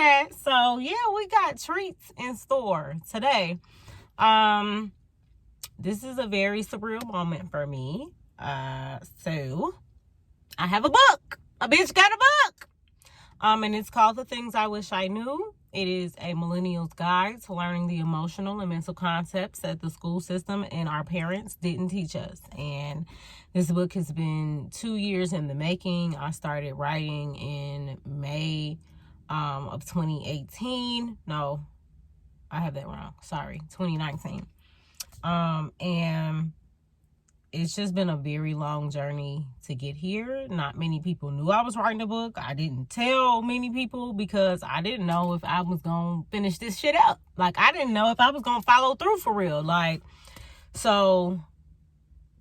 that. So yeah, we got treats in store today. This is a very surreal moment for me. So I have a book. A bitch got a book. And it's called The Things I Wish I Knew. It is a millennial's guide to learning the emotional and mental concepts that the school system and our parents didn't teach us. And this book has been 2 years in the making. I started writing in May of 2018. No, I have that wrong. Sorry, 2019. And it's just been a very long journey to get here. Not many people knew I was writing a book. I didn't tell many people because I didn't know if I was going to finish this shit up. Like, I didn't know if I was going to follow through for real. Like, so,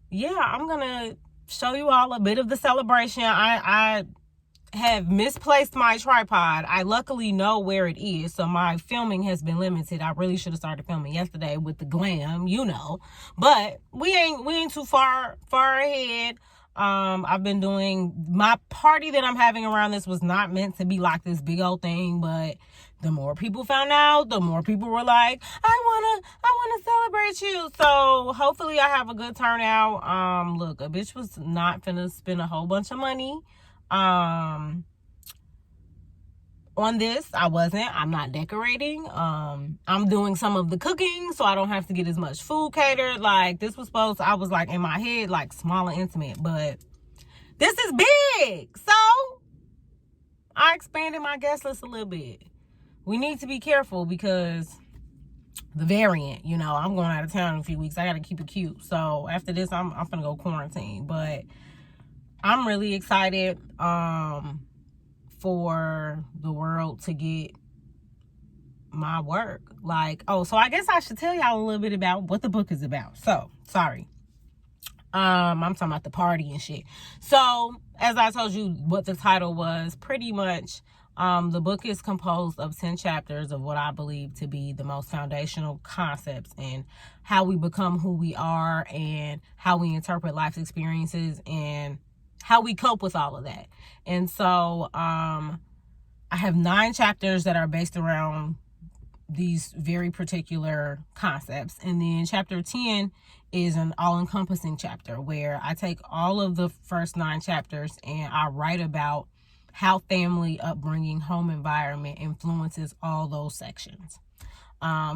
yeah, I'm going to show you all a bit of the celebration. I have misplaced my tripod. I luckily know where it is, so my filming has been limited. I really should have started filming yesterday with the glam, you know, but we ain't too far ahead. I've been doing my party that I'm having around this was not meant to be like this big old thing, but the more people found out, the more people were like, I wanna celebrate you. So hopefully I have a good turnout. Look, a bitch was not finna spend a whole bunch of money on this. I'm not decorating. I'm doing some of the cooking so I don't have to get as much food catered. Like, this was I was like in my head like small and intimate, but this is big. So I expanded my guest list a little bit. We need to be careful because the variant, you know, I'm going out of town in a few weeks. I got to keep it cute. So after this, I'm gonna go quarantine, but I'm really excited for the world to get my work. Like, so I guess I should tell y'all a little bit about what the book is about. So, sorry. I'm talking about the party and shit. So, as I told you what the title was, pretty much the book is composed of 10 chapters of what I believe to be the most foundational concepts in how we become who we are and how we interpret life's experiences and how we cope with all of that. And so I have 9 chapters that are based around these very particular concepts. And then chapter 10 is an all-encompassing chapter where I take all of the first 9 chapters and I write about how family, upbringing, home environment influences all those sections.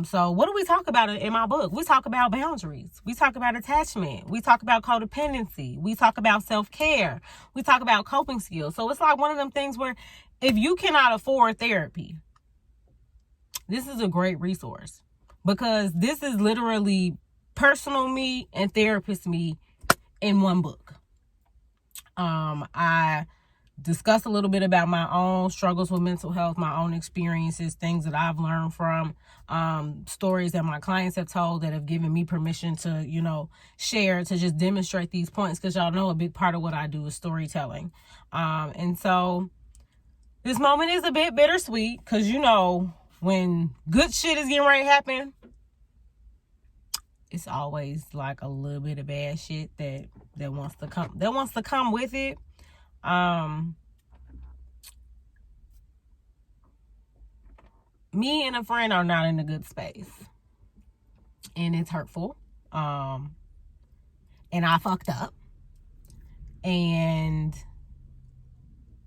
So what do we talk about in my book? We talk about boundaries. We talk about attachment. We talk about codependency. We talk about self-care. We talk about coping skills. So it's like one of them things where if you cannot afford therapy, this is a great resource because this is literally personal me and therapist me in one book. I discuss a little bit about my own struggles with mental health, my own experiences, things that I've learned from, stories that my clients have told that have given me permission to, you know, share, to just demonstrate these points, because y'all know a big part of what I do is storytelling. And so this moment is a bit bittersweet because, you know, when good shit is getting ready to happen, it's always like a little bit of bad shit that wants to come with it. Me and a friend are not in a good space, and it's hurtful. And I fucked up, and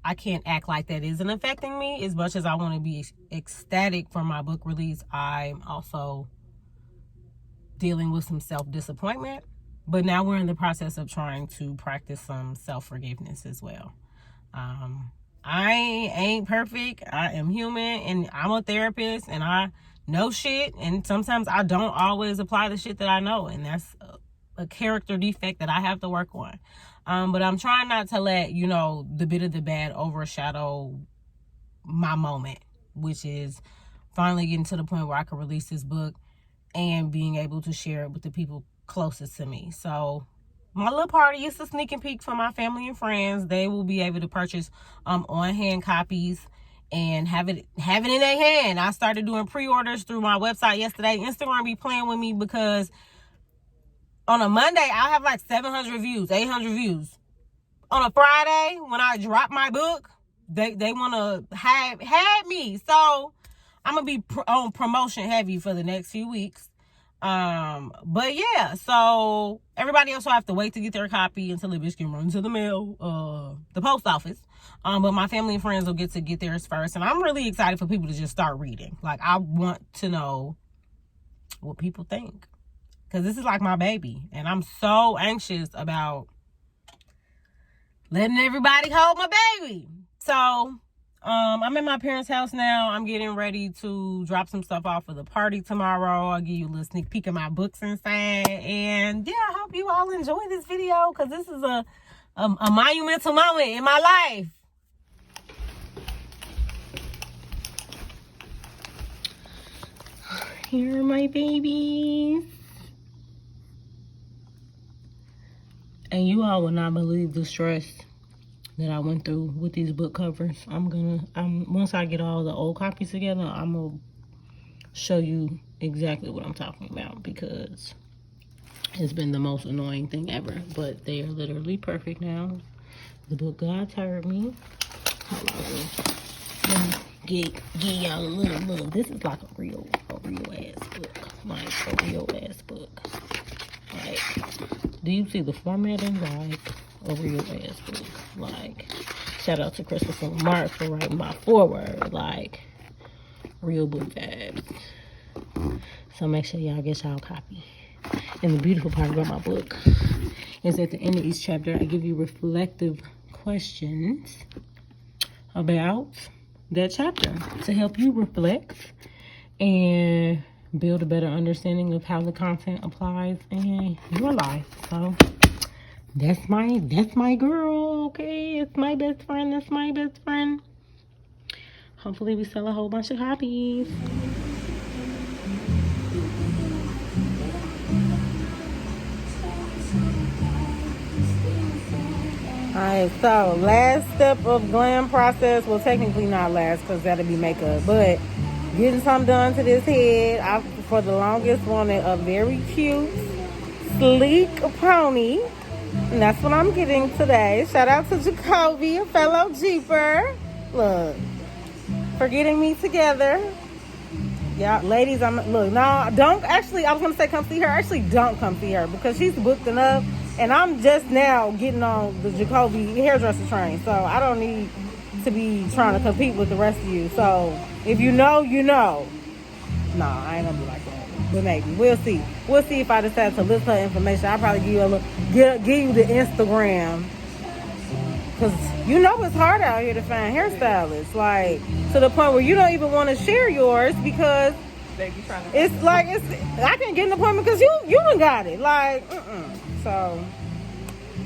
I can't act like that isn't affecting me. As much as I want to be ecstatic for my book release, I'm also dealing with some self-disappointment. But now we're in the process of trying to practice some self-forgiveness as well. I ain't perfect. I am human, and I'm a therapist, and I know shit, and sometimes I don't always apply the shit that I know, and that's a character defect that I have to work on. But I'm trying not to let, you know, the bit of the bad overshadow my moment, which is finally getting to the point where I can release this book and being able to share it with the people closest to me. So my little party is a sneak and peek for my family and friends. They will be able to purchase on-hand copies and have it in their hand. I started doing pre-orders through my website yesterday. Instagram be playing with me because on a Monday I'll have like 700 views, 800 views. On a Friday when I drop my book, they want to have me. So I'm gonna be on promotion heavy for the next few weeks. But yeah, so everybody else will have to wait to get their copy until the bitch can run to the mail, the post office. But my family and friends will get theirs first, and I'm really excited for people to just start reading. Like, I want to know what people think, because this is like my baby, and I'm so anxious about letting everybody hold my baby. So I'm in my parents' house now. I'm getting ready to drop some stuff off for the party tomorrow. I'll give you a little sneak peek of my books inside. And yeah, I hope you all enjoy this video, because this is a monumental moment in my life. Here are my babies. And you all will not believe the stress that I went through with these book covers. Once I get all the old copies together, I'm gonna show you exactly what I'm talking about, because it's been the most annoying thing ever. But they are literally perfect now. The book God turned me. Let me get y'all a little look. This is like a real ass book. Like a real ass book. Like, do you see the formatting? Like a real ass book. Like, shout out to Christopher Mark for writing my foreword. Like, real book vibes. So make sure y'all get y'all a copy. And the beautiful part about my book is at the end of each chapter, I give you reflective questions about that chapter to help you reflect and build a better understanding of how the content applies in your life. So that's my girl, okay? It's my best friend. That's my best friend. Hopefully we sell a whole bunch of copies. Alright, so last step of glam process. Well, technically not last, because that'll be makeup, but getting something done to this head. I, for the longest, wanted a very cute, sleek pony. And that's what I'm getting today. Shout out to Jacoby, a fellow Jeeper. Look, for getting me together. Yeah, ladies, look, no, don't actually, I was going to say come see her. Actually, don't come see her, because she's booked enough. And I'm just now getting on the Jacoby hairdresser train. So I don't need to be trying to compete with the rest of you. So if you know, you know. No, I ain't gonna be like that. But maybe. We'll see. We'll see if I decide to list her information. I'll probably give you give you the Instagram. Because you know it's hard out here to find hairstylists. Like, to the point where you don't even want to share yours, because it's like, I can't get an appointment because you done got it. Like, So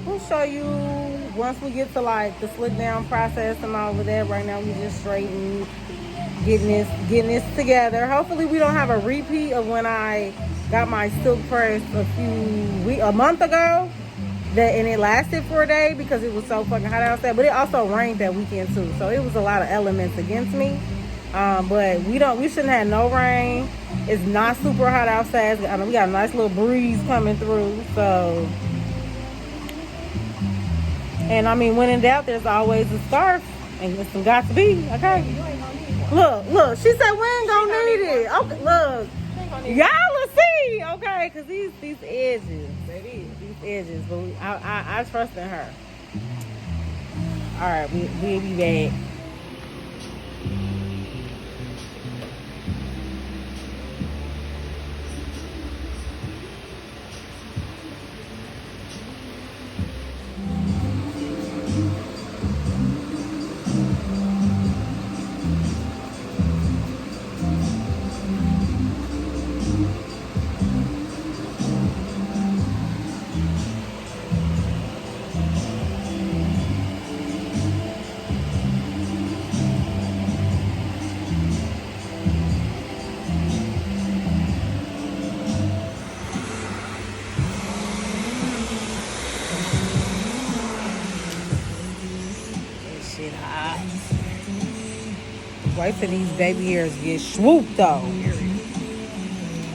we'll show you once we get to like the slick down process and all of that. Right now we just straighten, getting this together. Hopefully we don't have a repeat of when I got my silk press a month ago. And it lasted for a day because it was so fucking hot outside. But it also rained that weekend too, so it was a lot of elements against me. But we shouldn't have no rain. It's not super hot outside. We got a nice little breeze coming through. So, and I mean, when in doubt, there's always a scarf, and it's got to be okay. Look. She said we ain't gonna need it. Okay, look, y'all will see. Okay, because these edges, but I trust in her. All right, we'll be back. Wait till these baby hairs get swooped though.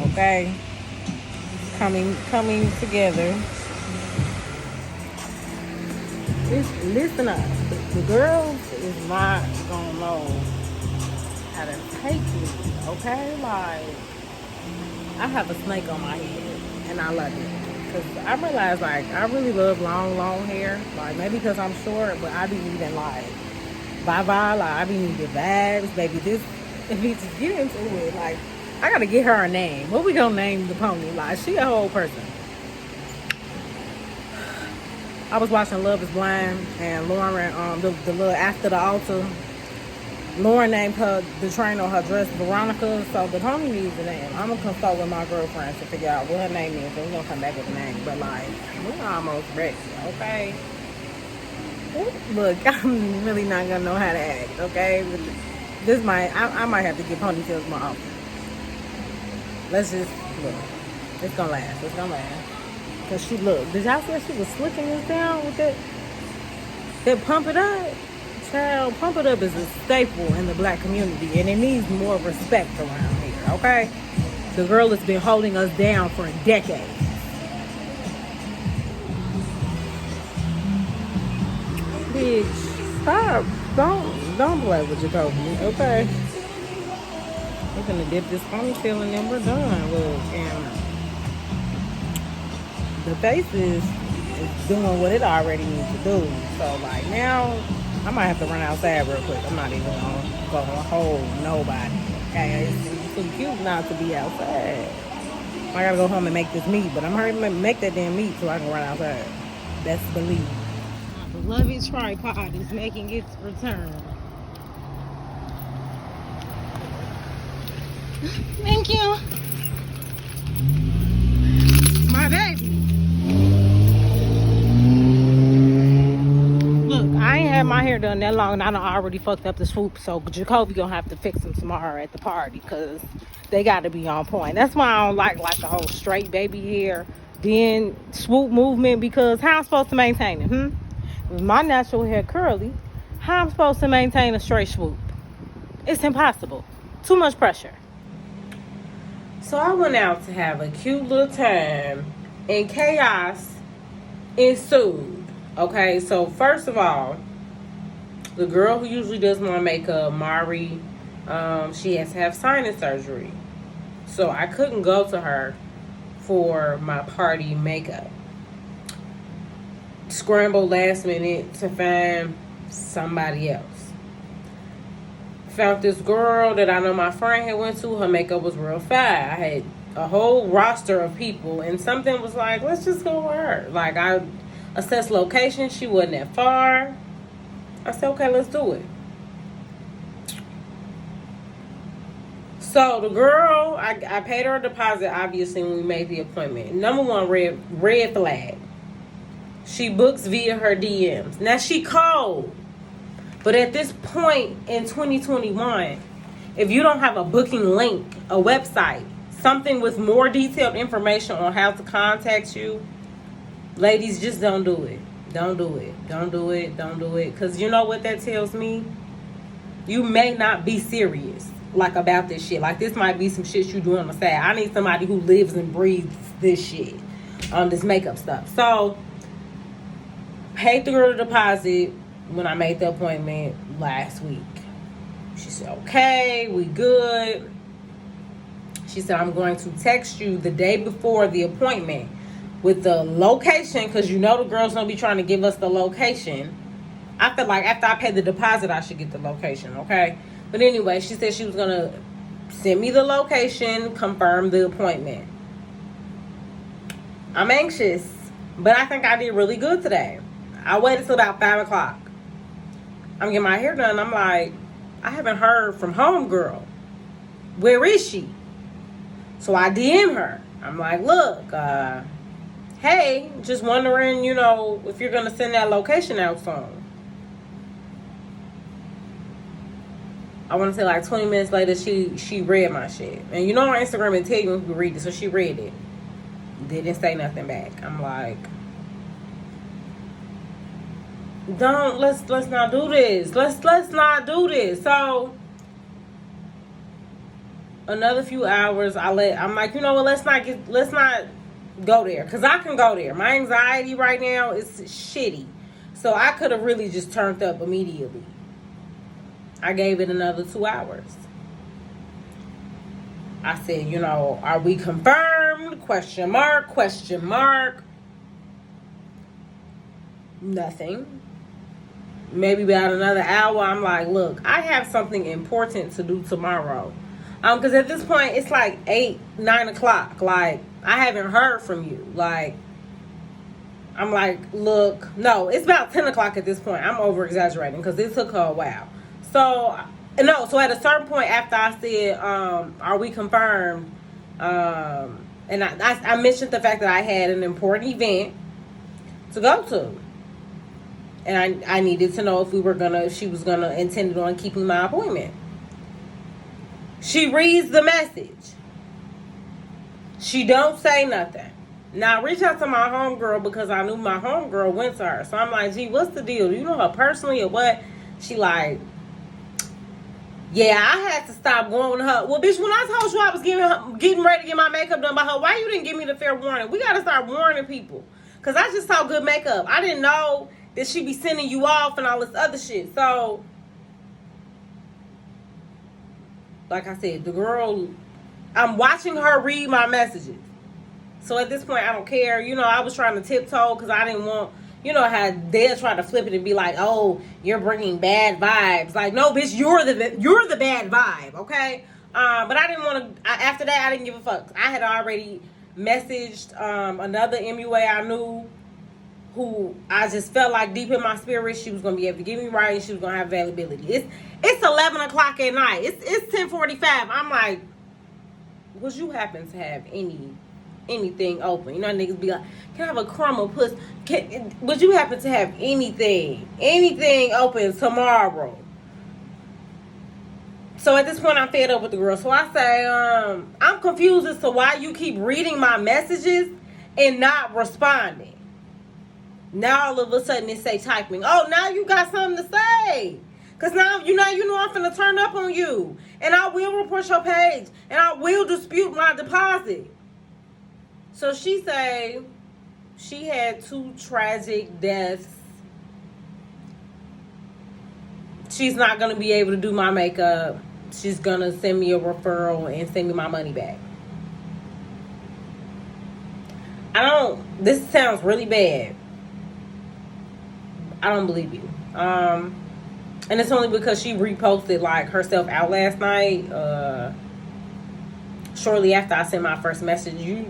Okay, coming together. Listen up, the girls is not gonna know how to take me, okay? Like, I have a snake on my head, and I love it. Because I realize, like, I really love long hair. Like, maybe because I'm short, but I be needing, like, like, I be needing vibes. Baby, this, if we just get into it, like, I gotta get her a name. What we gonna name the pony? Like, she a whole person. I was watching Love is Blind, and Lauren, the little after the altar, Lauren named her, the trainer on her dress, Veronica. So the pony needs a name. I'm gonna consult with my girlfriends to figure out what her name is, and we're gonna come back with a name. But like, we're almost ready, okay? Look, I'm really not gonna know how to act, okay? This might, I might have to get ponytails more often. Let's just look. It's gonna last. It's gonna last. Cause she look. Did y'all see she was slicking this down with that pump it up? Child, pump it up is a staple in the black community, and it needs more respect around here, okay? The girl has been holding us down for a decade. Bitch, stop. Don't play with Jacoby, okay? We're gonna dip this ponytail and then we're done. Look, and the face is doing what it already needs to do. So, like, now I might have to run outside real quick. I'm not even gonna hold nobody. Okay, it's too cute not to be outside. I gotta go home and make this meat, but I'm hurrying to make that damn meat so I can run outside. That's believe. My beloved tripod is making its return. Thank you. My baby. I ain't had my hair done that long, and I done already fucked up the swoop. So Jacoby gonna have to fix them tomorrow at the party, cause they gotta be on point. That's why I don't like the whole straight baby hair, then swoop movement. Because how I'm supposed to maintain it? With my natural hair curly, how I'm supposed to maintain a straight swoop? It's impossible. Too much pressure. So I went out to have a cute little time, and chaos ensued. Okay, so first of all, the girl who usually does my makeup, Mari, she has to have sinus surgery. So I couldn't go to her for my party makeup. Scrambled last minute to find somebody else. Found this girl that I know my friend had went to. Her makeup was real fine. I had a whole roster of people, and something was like, let's just go with her. Like, I assessed location. She wasn't that far. I said, okay, let's do it. So the girl, I paid her a deposit, obviously, when we made the appointment. Number one, red flag. She books via her DMs. Now, she cold. But at this point in 2021, if you don't have a booking link, a website, something with more detailed information on how to contact you, ladies, just don't do it. Don't do it. Don't do it. Don't do it. Because you know what that tells me? You may not be serious, like, about this shit. Like, this might be some shit you do on the side. I need somebody who lives and breathes this shit, this makeup stuff. So, paid the girl the deposit when I made the appointment last week. She said, okay, we good. She said, I'm going to text you the day before the appointment with the location, because you know the girl's going to be trying to give us the location. I feel like after I pay the deposit, I should get the location, okay? But anyway, she said she was going to send me the location, confirm the appointment. I'm anxious, but I think I did really good today. I waited till about 5 o'clock. I'm getting my hair done. I'm like, I haven't heard from homegirl. Where is she? So I DM her. I'm like, look, hey, just wondering, you know, if you're going to send that location out soon. I want to say like 20 minutes later, she read my shit. And you know on Instagram it tell you when you read it, so she read it. Didn't say nothing back. I'm like, let's not do this. Let's not do this. So another few hours, I'm like, you know what, let's not go there, because I can go there. My anxiety right now is shitty, so I could have really just turned up immediately. I gave it another 2 hours. I said, you know, are we confirmed? Question mark, question mark. Nothing. Maybe about another hour, I'm like, look, I have something important to do tomorrow. Because at this point, it's like 8, 9 o'clock. Like, I haven't heard from you. Like, I'm like, look, no, it's about 10 o'clock at this point. I'm over exaggerating because it took her a while. So at a certain point after I said, are we confirmed? And I mentioned the fact that I had an important event to go to. And I needed to know if she was gonna intended on keeping my appointment. She reads the message. She don't say nothing. Now I reached out to my homegirl because I knew my homegirl went to her. So I'm like, gee, what's the deal? Do you know her personally or what? She like, yeah, I had to stop going with her. Well, bitch, when I told you I was getting ready to get my makeup done by her, why you didn't give me the fair warning? We gotta start warning people. Cause I just saw good makeup. I didn't know that she be sending you off and all this other shit. So, like I said, the girl, I'm watching her read my messages. So at this point, I don't care. You know, I was trying to tiptoe because I didn't want, you know, how they'll try to flip it and be like, oh, you're bringing bad vibes. Like, no, bitch, you're the bad vibe, okay? But I didn't want to, after that, I didn't give a fuck. I had already messaged another MUA I knew who I just felt like deep in my spirit she was going to be able to give me right and she was going to have availability. It's 11 o'clock at night. It's 10:45. I'm like, would you happen to have anything open? You know, niggas be like, can I have a crumb of puss? Would you happen to have anything open tomorrow? So at this point, I'm fed up with the girl. So I say, I'm confused as to why you keep reading my messages and not responding. Now all of a sudden it say typing. Oh, now you got something to say. Because now you know I'm finna turn up on you. And I will report your page. And I will dispute my deposit. So she say she had 2 tragic deaths. She's not going to be able to do my makeup. She's going to send me a referral and send me my money back. This sounds really bad. I don't believe you. And it's only because she reposted like herself out last night. Shortly after I sent my first message, I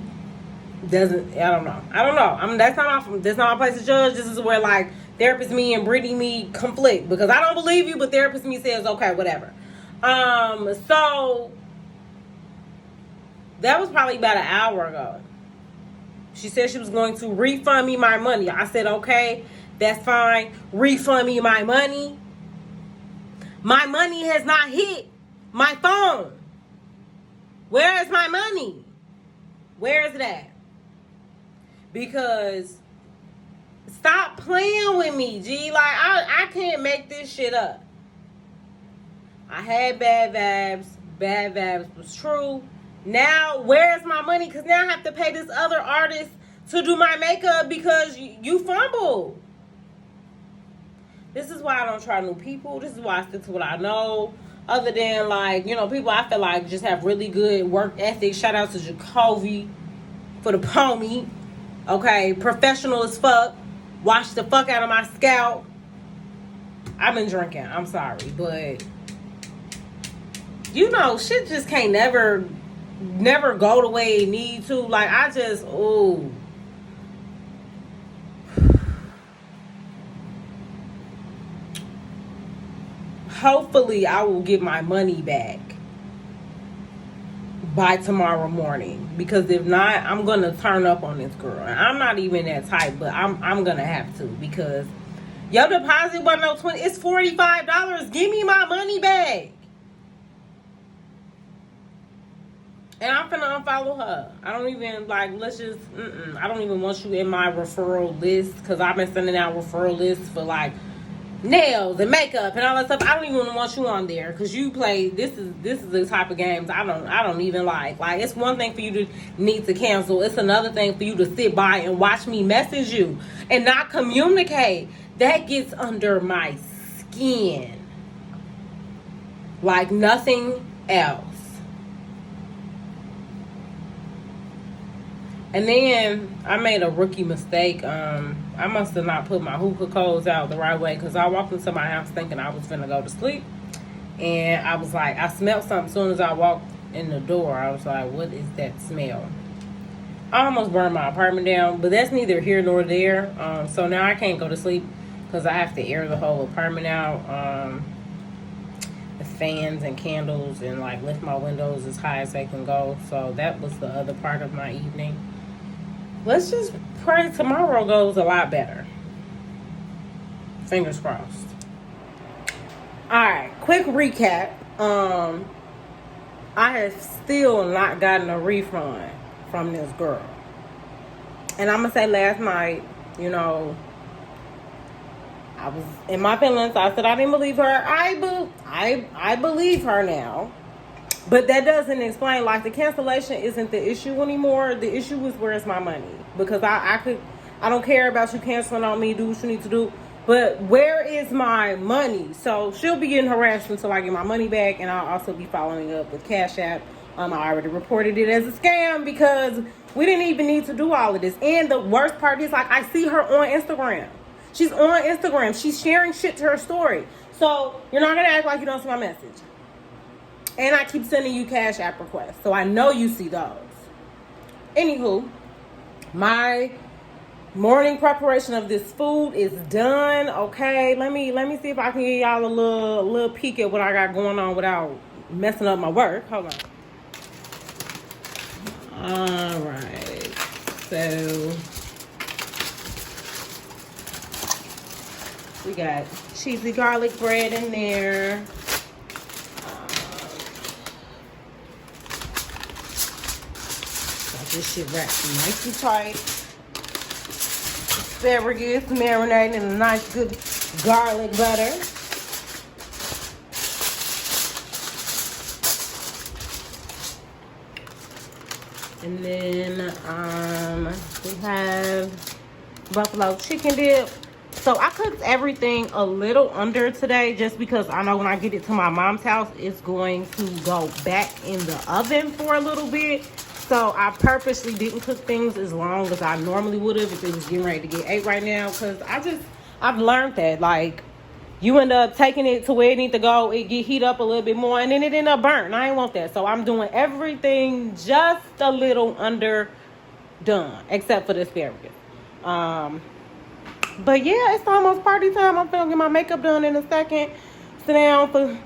don't know. That's not my place to judge. This is where like therapist me and Brittany me conflict because I don't believe you, but therapist me says okay, whatever. So that was probably about an hour ago. She said she was going to refund me my money. I said okay. That's fine. Refund me my money. My money has not hit my phone. Where is my money? Where is it at? Because stop playing with me, G. Like, I can't make this shit up. I had bad vibes. Bad vibes was true. Now, where's my money? Because now I have to pay this other artist to do my makeup because you fumbled. This is why I don't try new people. This is why I stick to what I know. Other than, like, you know, people I feel like just have really good work ethic. Shout out to Jacoby for the pommy. Okay, professional as fuck. Wash the fuck out of my scalp. I've been drinking. I'm sorry. But, you know, shit just can't never go the way it need to. Like, I just, ooh. Hopefully, I will get my money back by tomorrow morning. Because if not, I'm going to turn up on this girl. And I'm not even that type, but I'm going to have to. Because your deposit wasn't no $20. It's $45. Give me my money back. And I'm finna unfollow her. I don't even, like, I don't even want you in my referral list. Because I've been sending out referral lists for, like, nails and makeup and all that stuff. I don't even want you on there because you play. This is the type of games I don't even like. Like, it's one thing for you to need to cancel. It's another thing for you to sit by and watch me message you and not communicate. That gets under my skin. Like nothing else. And then I made a rookie mistake. I must have not put my hookah codes out the right way, because I walked into my house thinking I was finna go to sleep. And I was like, I smelled something as soon as I walked in the door. I was like, what is that smell? I almost burned my apartment down, but that's neither here nor there. So now I can't go to sleep because I have to air the whole apartment out. With fans and candles, and like lift my windows as high as they can go. So that was the other part of my evening. Let's just pray tomorrow goes a lot better. Fingers crossed. Alright, quick recap. I have still not gotten a refund from this girl. And I'm gonna say last night, you know, I was in my feelings. I said I didn't believe her. I believe her now. But that doesn't explain, like, the cancellation isn't the issue anymore. The issue is, where's my money? Because I don't care about you canceling on me. Do what you need to do. But where is my money? So she'll be getting harassed until I get my money back. And I'll also be following up with Cash App. I already reported it as a scam because we didn't even need to do all of this. And the worst part is, like, I see her on Instagram. She's on Instagram. She's sharing shit to her story. So you're not going to act like you don't see my message. And I keep sending you Cash App requests. So I know you see those. Anywho, my morning preparation of this food is done. Okay, let me see if I can give y'all a little peek at what I got going on without messing up my work. Hold on. All right. So we got cheesy garlic bread in there. Got this shit wrapped nice and tight. Asparagus marinated in a nice good garlic butter. And then we have buffalo chicken dip. So I cooked everything a little under today just because I know when I get it to my mom's house, it's going to go back in the oven for a little bit. So I purposely didn't cook things as long as I normally would have if it was getting ready to get ate right now. Because I've learned that, like, you end up taking it to where it needs to go, it get heat up a little bit more, and then it end up burnt. I ain't want that. So I'm doing everything just a little underdone, except for the asparagus. But yeah, it's almost party time. I'm gonna get my makeup done in a second. Sit down for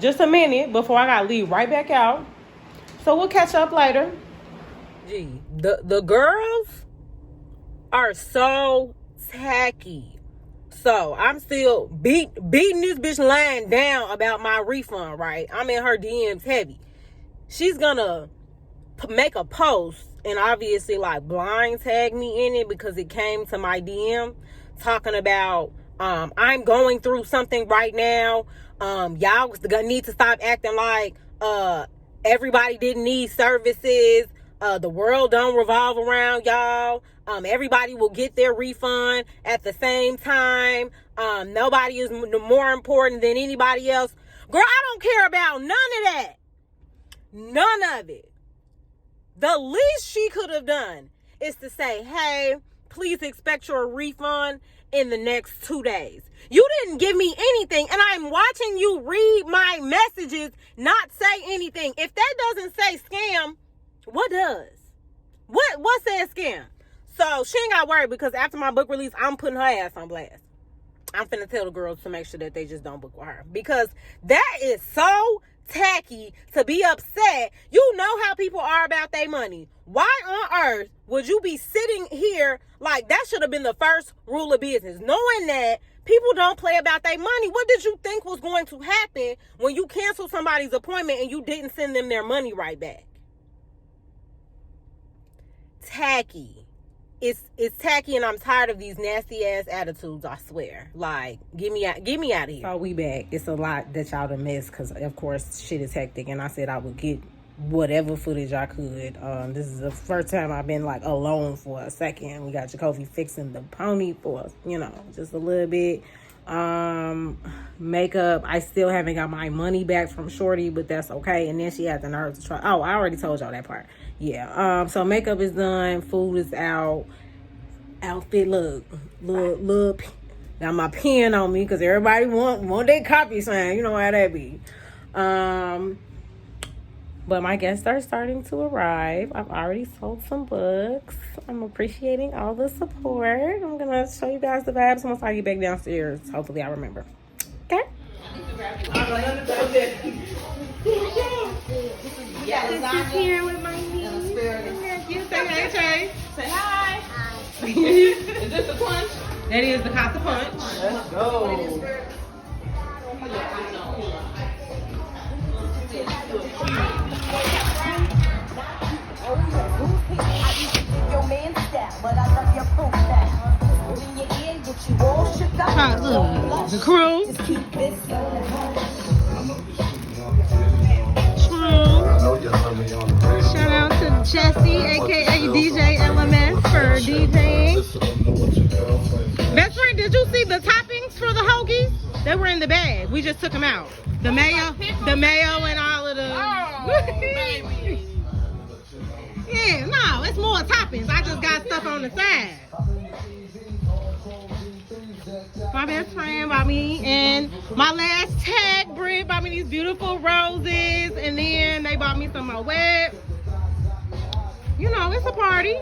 just a minute before I gotta leave right back out. So we'll catch up later. Gee, the girls are so tacky. So I'm still beating this bitch lying down about my refund, right? I'm in her DMs heavy. She's gonna make a post and obviously like blind tag me in it because it came to my DM talking about I'm going through something right now. Y'all need to stop acting like everybody didn't need services. The world don't revolve around y'all. Everybody will get their refund at the same time. Nobody is more important than anybody else. Girl, I don't care about none of that. None of it. The least she could have done is to say, hey, please expect your refund in the next 2 days. You didn't give me anything, and I'm watching you read my messages, not say anything. If that doesn't say scam, what does? What says scam? So she ain't got to worry because after my book release, I'm putting her ass on blast. I'm finna tell the girls to make sure that they just don't book with her because that is so tacky to be upset. You know how people are about their money. Why on earth would you be sitting here like that should have been the first rule of business? Knowing that people don't play about their money. What did you think was going to happen when you canceled somebody's appointment and you didn't send them their money right back? Tacky. It's tacky, and I'm tired of these nasty ass attitudes. I swear. Like, get me out of here. So we back. It's a lot that y'all done missed because of course shit is hectic, and I said I would get whatever footage I could. This is the first time I've been like alone for a second. We got Jacoby fixing the pony for us, just a little bit. Makeup, I still haven't got my money back from Shorty, but that's okay. And then she had the nerve to try. Oh, I already told y'all that part. Yeah. So makeup is done. Food is out. Outfit look. Got my pen on me because everybody want their copy sign. You know how that be. But my guests are starting to arrive. I've already sold some books. I'm appreciating all the support. I'm going to show you guys the vibes once I get back downstairs. Hopefully I remember. Okay? Yes, here with my niece. You say hey, Trey. Say hi. Is this the punch? That is the Casa Punch. Let's go. The crew. Shout out to Jesse, aka DJ LMS, for DJing. Best friend, did you see the toppings for the hoagies? They were in the bag. We just took them out. The mayo and all of the. Yeah, no, it's more toppings. I just got stuff on the side. My best friend bought me, and my last tag, Britt, bought me these beautiful roses, and then they bought me some more web. You know, it's a party.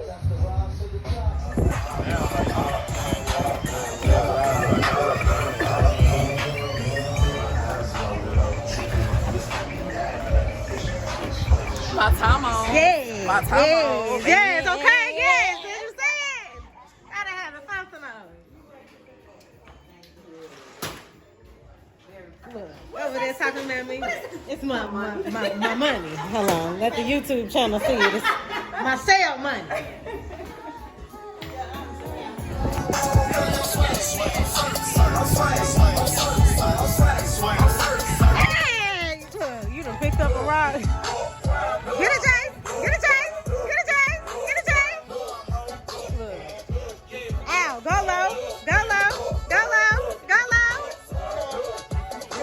My time on. Yes. My time on. Yes, okay, yes. As you said. Gotta have a something on. Look, over there talking about me. It's my money. Hold on. Let the YouTube channel see it. It's my sale money. Hey! Look, you done picked up a rod. Get it, Jay! Get it, Jay! Get it, Jay! Get it, Jay! Look. Ow, go low. Go low. Go low. Go low.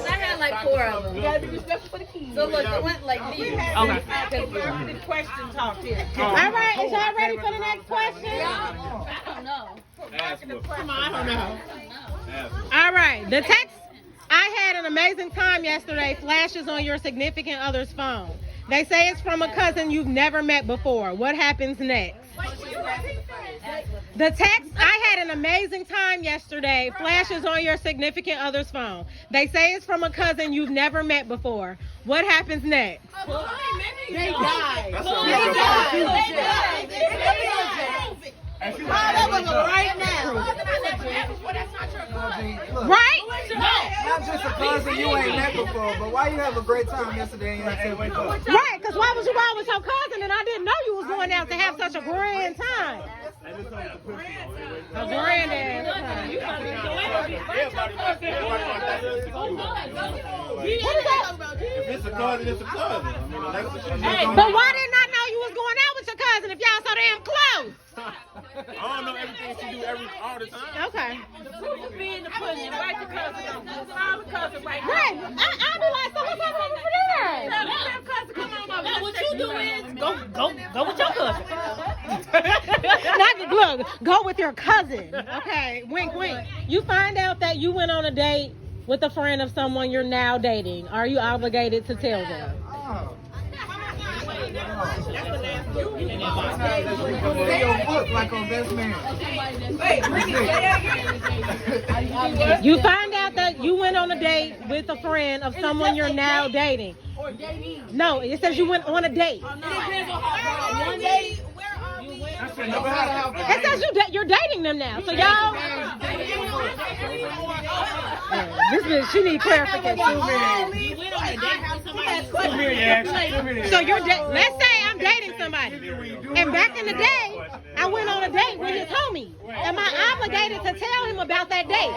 I had like 4 of them. You gotta be respectful for the kids. So look, it went like these. Okay. The question talk here. All right, is y'all ready for the next question? I don't know. Come on, I don't know. All right, the text. I had an amazing time yesterday. Flashes on your significant other's phone. They say it's from a cousin you've never met before. What happens next? The text, I had an amazing time yesterday. Flashes on your significant other's phone. They say it's from a cousin you've never met before. What happens next? They died. Right now. Right? Not just a cousin you ain't met before, but why you have a great time yesterday and you ain't met before? Right, because why was you out with your cousin and I didn't know you was going out to have such a grand time? A grand ass time. What is that? If it's a cousin, it's a cousin. But why didn't I know you was going out with your cousin if y'all so damn close? I don't know everything she do all the time. Okay. The proof will be in the pudding. Invite the cousin on. Call the cousin right now. Right. I'll be like, so what's up over there? Tell the cousin, come on over. Now what you do is go with your cousin. Not look, go with your cousin. Okay, wink, wink. You find out that you went on a date with a friend of someone you're now dating. Are you obligated to tell them? You find out that you went on a date with a friend of someone you're now dating. No, it says you went on a date. It says you're dating them now. So y'all. This bitch, she need clarification. So let's say I'm dating somebody, and back in the day, I went on a date with his homie. Am I obligated to tell him about that date?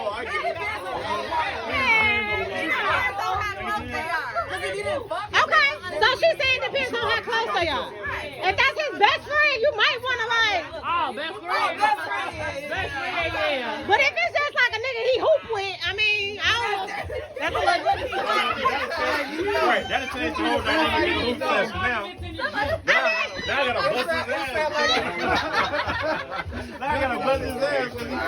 Okay, so she's saying it depends on how close they are. If that's his best friend, you might want to like. Best friend, yeah. But if it's just like a nigga he hoop with, I mean. Right, that'll change the whole dynamic. Now I gotta bust his ass. Now I gotta bust his ass when he's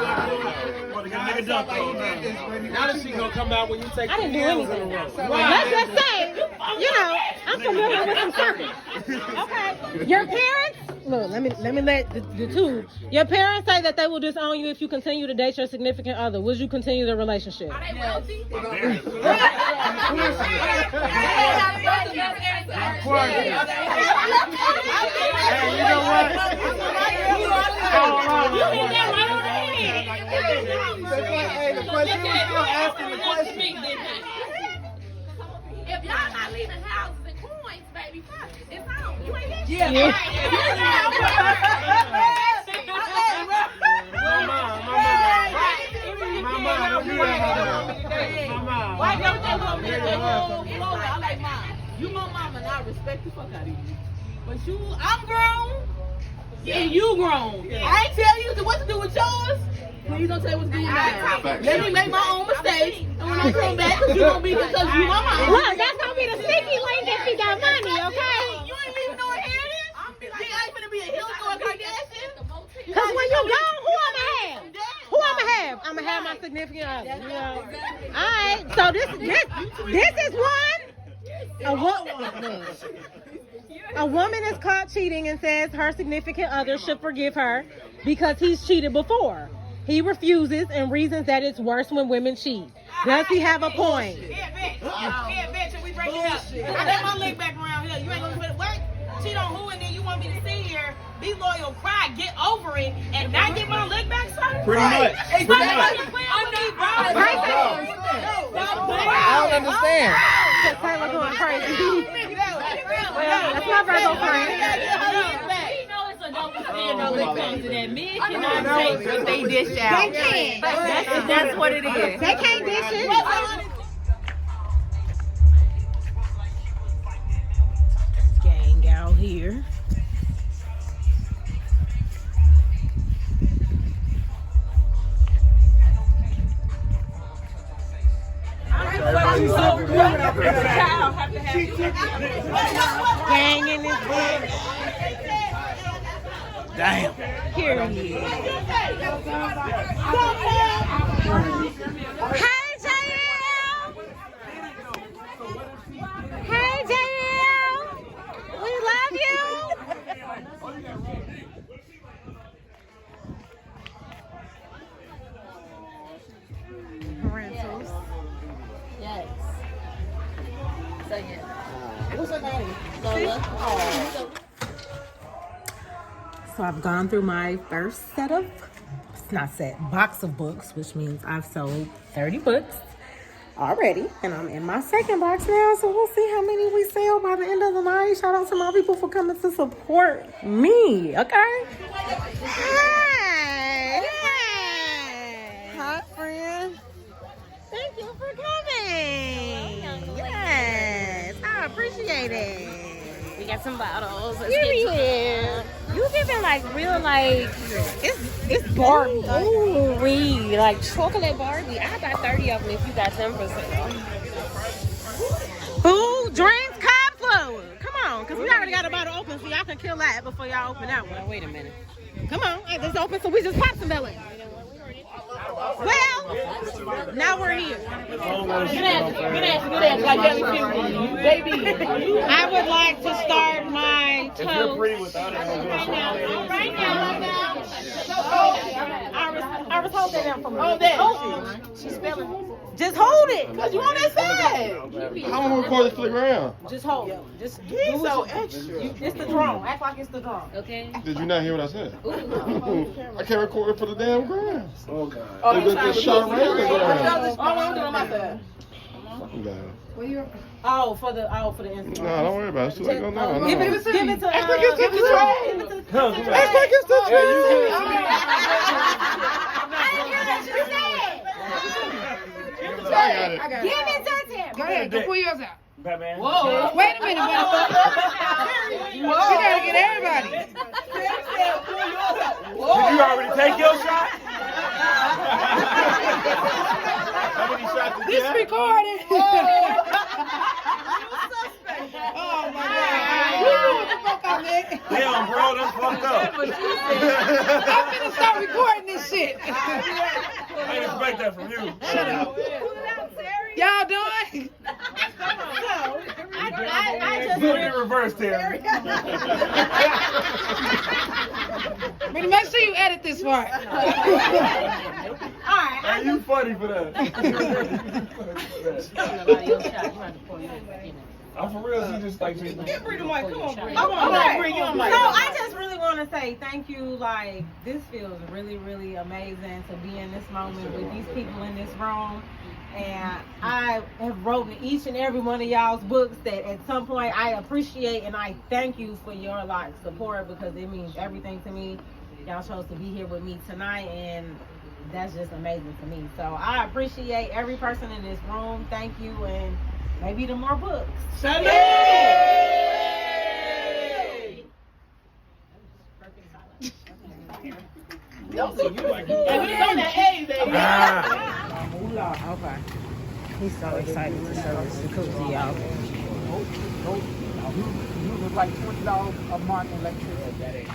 want to get a nigga dunked on. Now this shit gonna come out when you take. I didn't do anything. Let's just say, you know, I'm familiar with some circles. Okay. Your parents, look, let me let the two. Your parents say that they will disown you if you continue to date your significant other. Would you continue the relationship? Are they wealthy? Hey, you know what? Hey, the question, you still asking the question. If y'all not leaving houses and coins, baby, fuck it. It's on. You ain't getting Yeah. Mama, don't do that, mama. Why don't they want me to go? I like mine. You my mama and I respect the fuck out of you. But I'm grown and you grown. I ain't tell you what to do with yours. Please don't tell me what to do with mine. Let me make my own mistakes. And when I come back, you gonna be because you my mama. Look, that's gonna be the sneaky link if she got money, okay? You ain't leaving no inheritance. I ain't finna be a Hillsborough Kardashian. Cause when you gone, who I'ma have? Who I'ma have? I'ma have my significant other. You know? All right. So this is one. A woman is caught cheating and says her significant other should forgive her because he's cheated before. He refuses and reasons that it's worse when women cheat. Does he have a point? Yeah, bitch, and we break it up. I got my leg back around here. You ain't gonna put it work. Cheat on who, and then you want me to sit here, be loyal, cry, get over it, and not get my leg back, sir? Pretty much. I don't understand. Taylor going crazy. That's my Virgo friend. Men cannot take what they dish out. They can't. That's what it is. They can't dish it. Gang out here. Gang in this bitch. Damn. Period. Hey, JL. Hey, JL. We love you. Rentals. Yes. So yeah. What's her name? So I've gone through my first set of, it's not set, box of books, which means I've sold 30 books already. And I'm in my second box now, so we'll see how many we sell by the end of the night. Shout out to my people for coming to support me, okay? Hey! Hi, friend. Thank you for coming. Yes, I appreciate it. We got some bottles. Period. You giving like real like It's Barbie. ooh like chocolate Barbie. I got 30 of them if you got them for sale. Food, drinks, cod fluid. Come on, because we already got a bottle open, so y'all can kill that before y'all open that one. Wait a minute. Come on, hey, it's open, so we just pop some belly. Well, now we're here. Good ass, like Jelly baby. I would like to start my If you're toast. pretty without it, Right now. Iris, hold that down for me. Hold that. She's spelling. Just hold it. Cause you on that side. how long record this to the ground? Just hold it. Just do He's so it. extra. It's the drum. Act like it's the drum. Okay. Did you not hear what I said? I can't record it for the damn ground. Oh, God. Oh, The shot right in the ground. I'm doing on my side. Fucking guy. For the Instagram. No, don't worry about it. It's too late. Go now. Give it to Act like it's the train. Act like it's the I got it. Give it to him. Go ahead, go pull yours out. Batman. Whoa. Wait a minute, we gotta get everybody. Did you already take your shot? How many shots did you have? recording. Oh my God. You know what the fuck I meant. Damn, bro, that's fucked up. I'm finna start recording this shit. I didn't expect that from you. Shut up. Y'all done? I just Put it in reverse, Terry. But make sure you edit this part. Hey, you funny for that. I'm for real, she just like she. Get Bree the mic. Come on, Bree. So I just really want to say thank you. Like, this feels really, really amazing to be in this moment with these people in this room. And I have written each and every one of y'all's books that at some point I appreciate, and I thank you for your like support, because it means everything to me. Y'all chose to be here with me tonight, and that's just amazing to me. So I appreciate every person in this room. Thank you, and maybe the more books. Okay. He's so excited to service the cookie, y'all. Like $20 a month in electricity.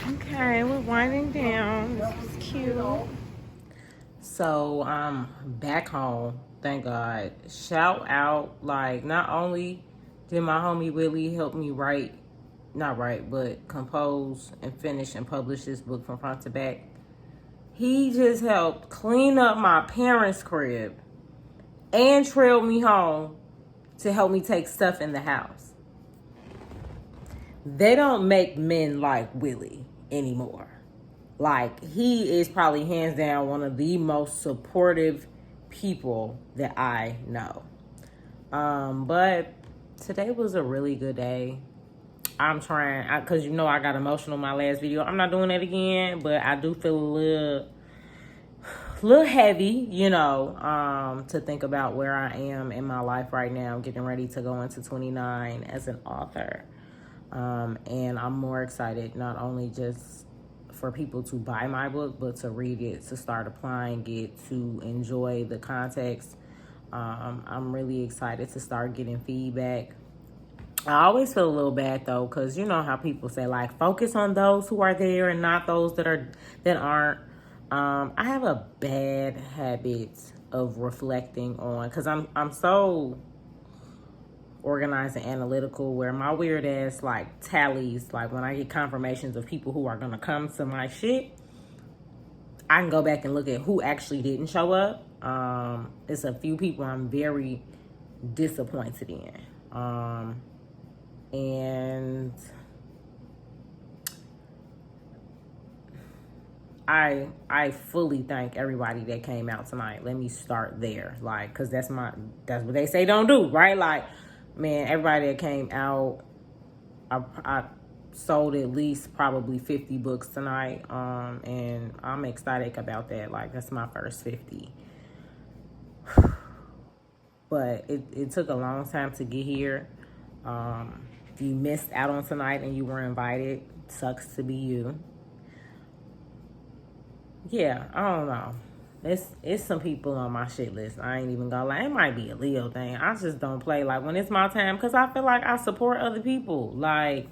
Okay, we're winding down. This was cute. So I'm back home, thank God. Shout out, like, not only did my homie Willie help me but compose and finish and publish this book from front to back. He just helped clean up my parents' crib and trailed me home to help me take stuff in the house. They don't make men like Willie anymore. Like, he is probably hands down one of the most supportive people that I know. But today was a really good day. I'm trying, because you know I got emotional in my last video. I'm not doing that again, but I do feel a little heavy, you know, to think about where I am in my life right now, getting ready to go into 29 as an author. And I'm more excited not only just for people to buy my book, but to read it, to start applying it, to enjoy the context. I'm really excited to start getting feedback. I always feel a little bad though, because you know how people say, like, focus on those who are there and not those that aren't. I have a bad habit of reflecting on, because I'm so organized and analytical, where my weird ass like tallies, like when I get confirmations of people who are gonna come to my shit, I can go back and look at who actually didn't show up. It's a few people I'm very disappointed in. And I fully thank everybody that came out tonight. Let me start there, like, because that's what they say don't do, right? Like, man, everybody that came out, I sold at least probably 50 books tonight, and I'm ecstatic about that. Like, that's my first 50. But it took a long time to get here. If you missed out on tonight and you were invited, sucks to be you. Yeah, I don't know. It's some people on my shit list. I ain't even gonna lie. It might be a Leo thing. I just don't play like when it's my time, because I feel like I support other people, like,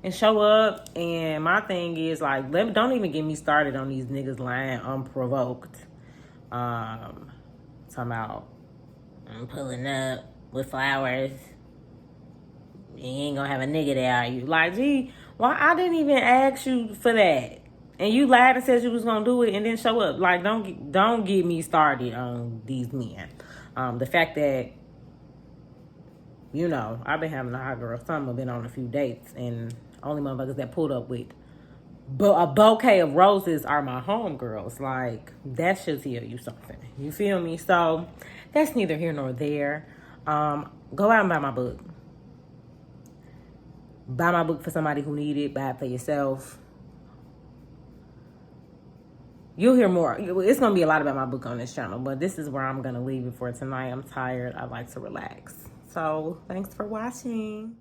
and show up. And my thing is, like, don't even get me started on these niggas lying unprovoked. Talking about, I'm pulling up with flowers. You ain't gonna have a nigga there, are you? Like, gee, why? I didn't even ask you for that. And you lied and said you was gonna do it and then show up. Like, don't get me started on these men. The fact that, you know, I've been having a hot girl summer, been on a few dates, and only motherfuckers that pulled up with a bouquet of roses are my homegirls. Like, that should tell you something. You feel me? So that's neither here nor there. Go out and buy my book. Buy my book for somebody who need it. Buy it for yourself. You'll hear more. It's going to be a lot about my book on this channel, but this is where I'm going to leave it for tonight. I'm tired. I like to relax. So, thanks for watching.